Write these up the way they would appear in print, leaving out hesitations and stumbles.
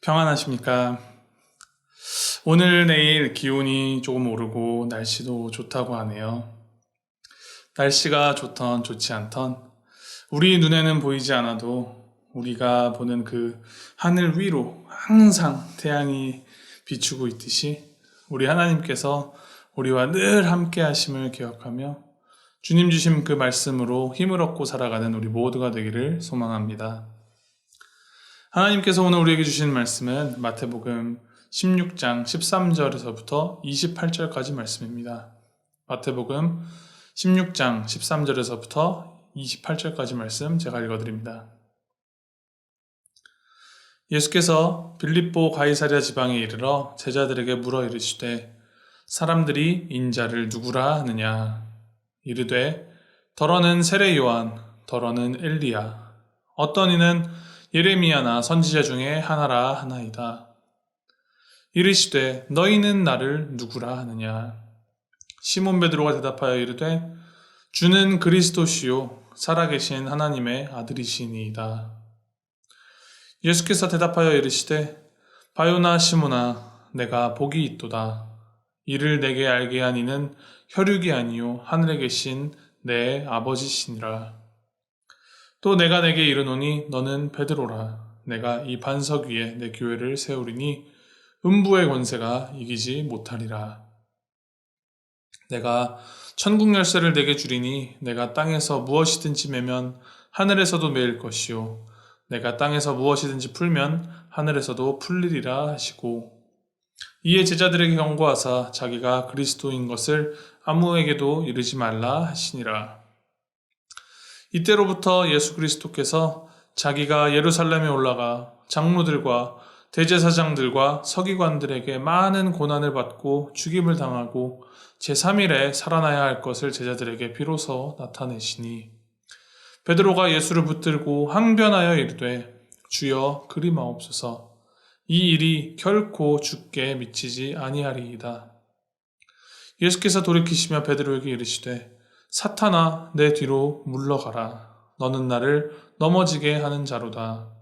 평안하십니까? 오늘 내일 기온이 조금 오르고 날씨도 좋다고 하네요. 날씨가 좋던 좋지 않던 우리 눈에는 보이지 않아도 우리가 보는 그 하늘 위로 항상 태양이 비추고 있듯이 우리 하나님께서 우리와 늘 함께 하심을 기억하며 주님 주신 그 말씀으로 힘을 얻고 살아가는 우리 모두가 되기를 소망합니다. 하나님께서 오늘 우리에게 주신 말씀은 마태복음 16장 13절에서부터 28절까지 말씀입니다. 마태복음 16장 13절에서부터 28절까지 말씀 제가 읽어드립니다. 예수께서 빌립보 가이사랴 지방에 이르러 제자들에게 물어 이르시되 사람들이 인자를 누구라 하느냐? 이르되 더러는 세례 요한, 더러는 엘리야, 어떤 이는 예레미야나 선지자 중에 하나라 하나이다. 이르시되 너희는 나를 누구라 하느냐? 시몬 베드로가 대답하여 이르되 주는 그리스도시요 살아계신 하나님의 아들이시니이다. 예수께서 대답하여 이르시되 바요나 시몬아 내가 복이 있도다. 이를 내게 알게 한 이는 혈육이 아니요 하늘에 계신 내 아버지시니라. 또 내가 내게 이르노니 너는 베드로라. 내가 이 반석 위에 내 교회를 세우리니 음부의 권세가 이기지 못하리라. 내가 천국 열쇠를 내게 주리니 내가 땅에서 무엇이든지 매면 하늘에서도 매일 것이요 내가 땅에서 무엇이든지 풀면 하늘에서도 풀리리라 하시고, 이에 제자들에게 경고하사 자기가 그리스도인 것을 아무에게도 이르지 말라 하시니라. 이때로부터 예수 그리스도께서 자기가 예루살렘에 올라가 장로들과 대제사장들과 서기관들에게 많은 고난을 받고 죽임을 당하고 제3일에 살아나야 할 것을 제자들에게 비로소 나타내시니, 베드로가 예수를 붙들고 항변하여 이르되 주여 그리 마옵소서. 이 일이 결코 주께 미치지 아니하리이다. 예수께서 돌이키시며 베드로에게 이르시되 사탄아 내 뒤로 물러가라. 너는 나를 넘어지게 하는 자로다.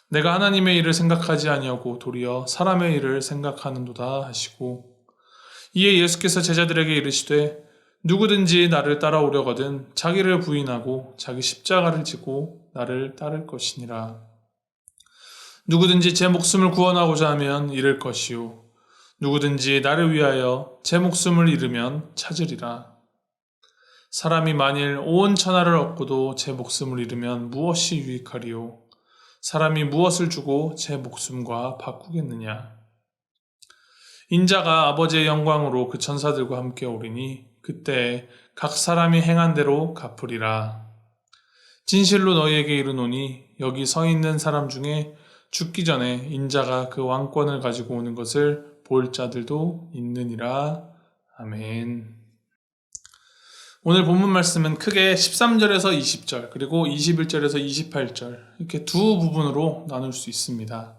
내가 하나님의 일을 생각하지 아니하고 도리어 사람의 일을 생각하는도다 하시고, 이에 예수께서 제자들에게 이르시되 누구든지 나를 따라오려거든 자기를 부인하고 자기 십자가를 지고 나를 따를 것이니라. 누구든지 제 목숨을 구원하고자 하면 잃을 것이요 누구든지 나를 위하여 제 목숨을 잃으면 찾으리라. 사람이 만일 온 천하를 얻고도 제 목숨을 잃으면 무엇이 유익하리요? 사람이 무엇을 주고 제 목숨과 바꾸겠느냐? 인자가 아버지의 영광으로 그 천사들과 함께 오리니 그때 각 사람이 행한 대로 갚으리라. 진실로 너희에게 이르노니 여기 서 있는 사람 중에 죽기 전에 인자가 그 왕권을 가지고 오는 것을 볼 자들도 있느니라. 아멘. 오늘 본문 말씀은 크게 13절에서 20절 그리고 21절에서 28절 이렇게 두 부분으로 나눌 수 있습니다.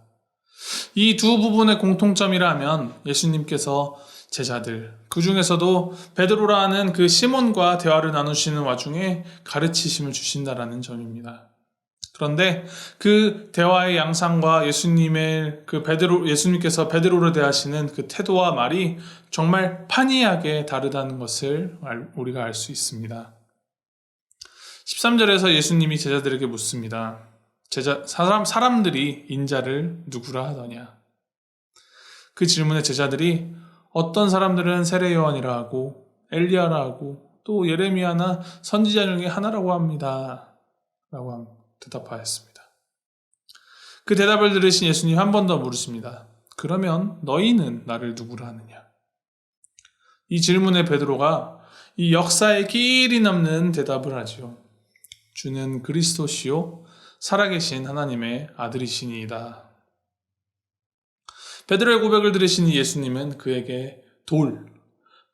이 두 부분의 공통점이라면 예수님께서 제자들, 그 중에서도 베드로라는 그 시몬과 대화를 나누시는 와중에 가르치심을 주신다라는 점입니다. 그런데 그 대화의 양상과 예수님께서 베드로를 대하시는 그 태도와 말이 정말 판이하게 다르다는 것을 우리가 알 수 있습니다. 13절에서 예수님이 제자들에게 묻습니다. 사람들이 인자를 누구라 하더냐? 그 질문에 제자들이 어떤 사람들은 세례 요한이라 하고 엘리야라 하고 또 예레미야나 선지자 중에 하나라고 합니다. 라고 대답하였습니다. 그 대답을 들으신 예수님 한 번 더 물으십니다. 그러면 너희는 나를 누구라 하느냐? 이 질문에 베드로가 이 역사의 길이 남는 대답을 하지요. 주는 그리스도시요 살아계신 하나님의 아들이시니이다. 베드로의 고백을 들으신 예수님은 그에게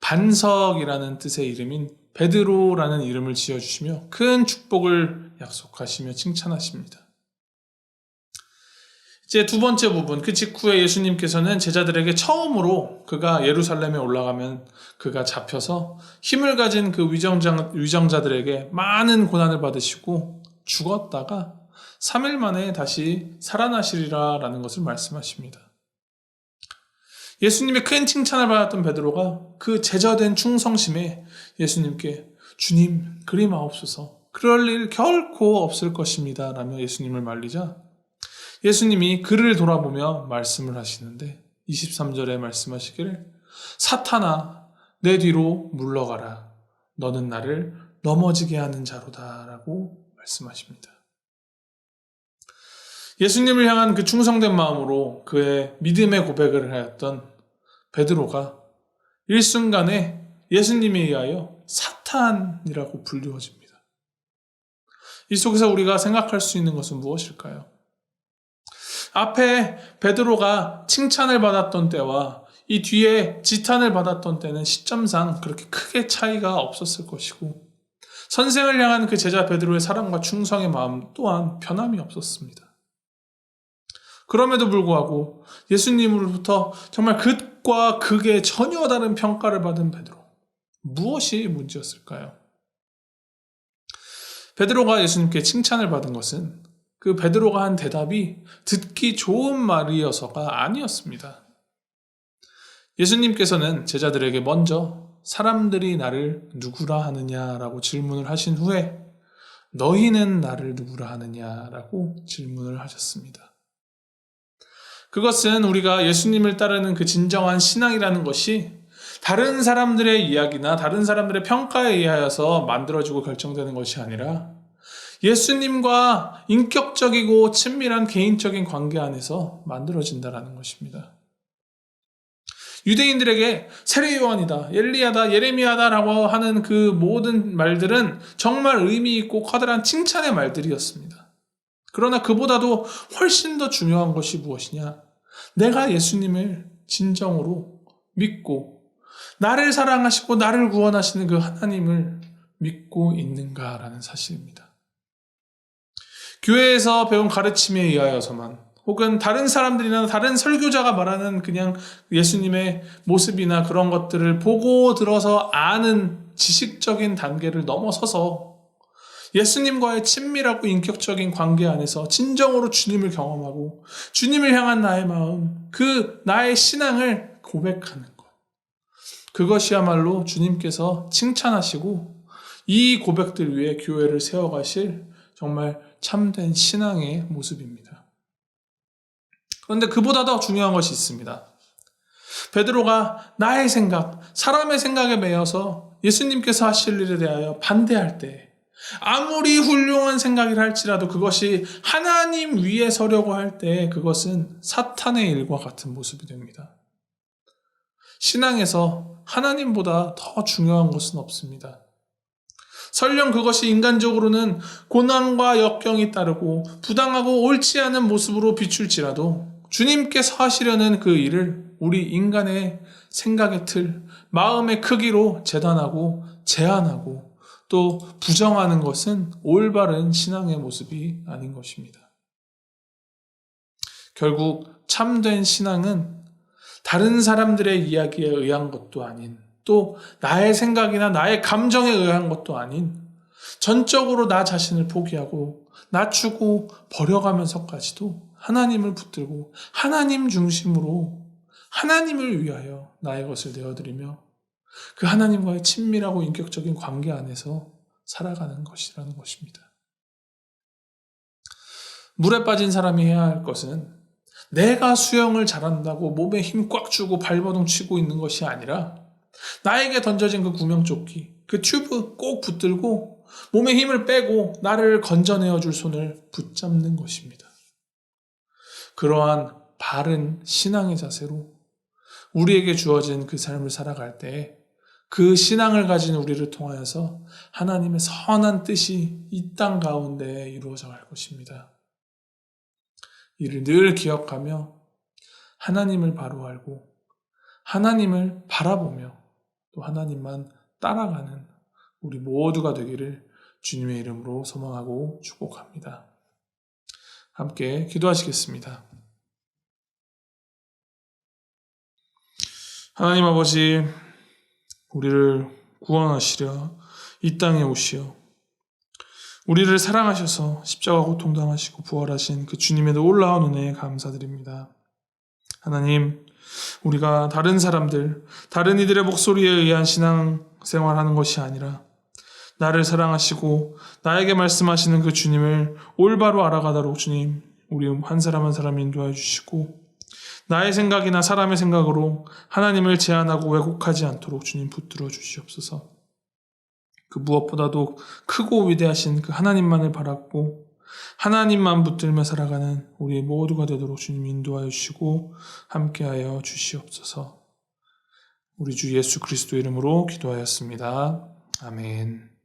반석이라는 뜻의 이름인 베드로라는 이름을 지어주시며 큰 축복을 약속하시며 칭찬하십니다. 이제 두 번째 부분, 그 직후에 예수님께서는 제자들에게 처음으로 그가 예루살렘에 올라가면 그가 잡혀서 힘을 가진 그 위정자들에게 많은 고난을 받으시고 죽었다가 3일 만에 다시 살아나시리라 라는 것을 말씀하십니다. 예수님의 큰 칭찬을 받았던 베드로가 그 제자된 충성심에 예수님께 주님 그리 마옵소서, 그럴 일 결코 없을 것입니다 라며 예수님을 말리자 예수님이 그를 돌아보며 말씀을 하시는데 23절에 말씀하시기를 사탄아 내 뒤로 물러가라, 너는 나를 넘어지게 하는 자로다 라고 말씀하십니다. 예수님을 향한 그 충성된 마음으로 그의 믿음의 고백을 하였던 베드로가 일순간에 예수님에 의하여 사탄이라고 불리워집니다. 이 속에서 우리가 생각할 수 있는 것은 무엇일까요? 앞에 베드로가 칭찬을 받았던 때와 이 뒤에 지탄을 받았던 때는 시점상 그렇게 크게 차이가 없었을 것이고 선생을 향한 그 제자 베드로의 사랑과 충성의 마음 또한 변함이 없었습니다. 그럼에도 불구하고 예수님으로부터 정말 극과 극의 전혀 다른 평가를 받은 베드로. 무엇이 문제였을까요? 베드로가 예수님께 칭찬을 받은 것은 그 베드로가 한 대답이 듣기 좋은 말이어서가 아니었습니다. 예수님께서는 제자들에게 먼저 사람들이 나를 누구라 하느냐라고 질문을 하신 후에 너희는 나를 누구라 하느냐라고 질문을 하셨습니다. 그것은 우리가 예수님을 따르는 그 진정한 신앙이라는 것이 다른 사람들의 이야기나 다른 사람들의 평가에 의하여서 만들어지고 결정되는 것이 아니라 예수님과 인격적이고 친밀한 개인적인 관계 안에서 만들어진다는 것입니다. 유대인들에게 세례 요한이다, 엘리야다, 예레미야다라고 하는 그 모든 말들은 정말 의미 있고 커다란 칭찬의 말들이었습니다. 그러나 그보다도 훨씬 더 중요한 것이 무엇이냐? 내가 예수님을 진정으로 믿고 나를 사랑하시고 나를 구원하시는 그 하나님을 믿고 있는가라는 사실입니다. 교회에서 배운 가르침에 의하여서만 혹은 다른 사람들이나 다른 설교자가 말하는 그냥 예수님의 모습이나 그런 것들을 보고 들어서 아는 지식적인 단계를 넘어서서 예수님과의 친밀하고 인격적인 관계 안에서 진정으로 주님을 경험하고 주님을 향한 나의 마음, 그 나의 신앙을 고백하는 것. 그것이야말로 주님께서 칭찬하시고 이 고백들 위에 교회를 세워가실 정말 참된 신앙의 모습입니다. 그런데 그보다 더 중요한 것이 있습니다. 베드로가 나의 생각, 사람의 생각에 매여서 예수님께서 하실 일에 대하여 반대할 때 아무리 훌륭한 생각이라 할지라도 그것이 하나님 위에 서려고 할 때 그것은 사탄의 일과 같은 모습이 됩니다. 신앙에서 하나님보다 더 중요한 것은 없습니다. 설령 그것이 인간적으로는 고난과 역경이 따르고 부당하고 옳지 않은 모습으로 비출지라도 주님께서 하시려는 그 일을 우리 인간의 생각의 틀, 마음의 크기로 재단하고 제한하고 또 부정하는 것은 올바른 신앙의 모습이 아닌 것입니다. 결국 참된 신앙은 다른 사람들의 이야기에 의한 것도 아닌 또 나의 생각이나 나의 감정에 의한 것도 아닌 전적으로 나 자신을 포기하고 낮추고 버려가면서까지도 하나님을 붙들고 하나님 중심으로 하나님을 위하여 나의 것을 내어드리며 그 하나님과의 친밀하고 인격적인 관계 안에서 살아가는 것이라는 것입니다. 물에 빠진 사람이 해야 할 것은 내가 수영을 잘한다고 몸에 힘 꽉 주고 발버둥 치고 있는 것이 아니라 나에게 던져진 그 구명조끼, 그 튜브 꼭 붙들고 몸에 힘을 빼고 나를 건져내어 줄 손을 붙잡는 것입니다. 그러한 바른 신앙의 자세로 우리에게 주어진 그 삶을 살아갈 때 그 신앙을 가진 우리를 통하여서 하나님의 선한 뜻이 이 땅 가운데 이루어져 갈 것입니다. 이를 늘 기억하며 하나님을 바로 알고 하나님을 바라보며 또 하나님만 따라가는 우리 모두가 되기를 주님의 이름으로 소망하고 축복합니다. 함께 기도하시겠습니다. 하나님 아버지, 우리를 구원하시려 이 땅에 오시어 우리를 사랑하셔서 십자가 고통당하시고 부활하신 그 주님의 놀라운 은혜에 감사드립니다. 하나님, 우리가 다른 사람들, 다른 이들의 목소리에 의한 신앙생활하는 것이 아니라 나를 사랑하시고 나에게 말씀하시는 그 주님을 올바로 알아가도록 주님, 우리 한 사람 한 사람 인도해 주시고 나의 생각이나 사람의 생각으로 하나님을 제한하고 왜곡하지 않도록 주님 붙들어 주시옵소서. 그 무엇보다도 크고 위대하신 그 하나님만을 바라고 하나님만 붙들며 살아가는 우리 모두가 되도록 주님 인도하여 주시고 함께하여 주시옵소서. 우리 주 예수 그리스도 이름으로 기도하였습니다. 아멘.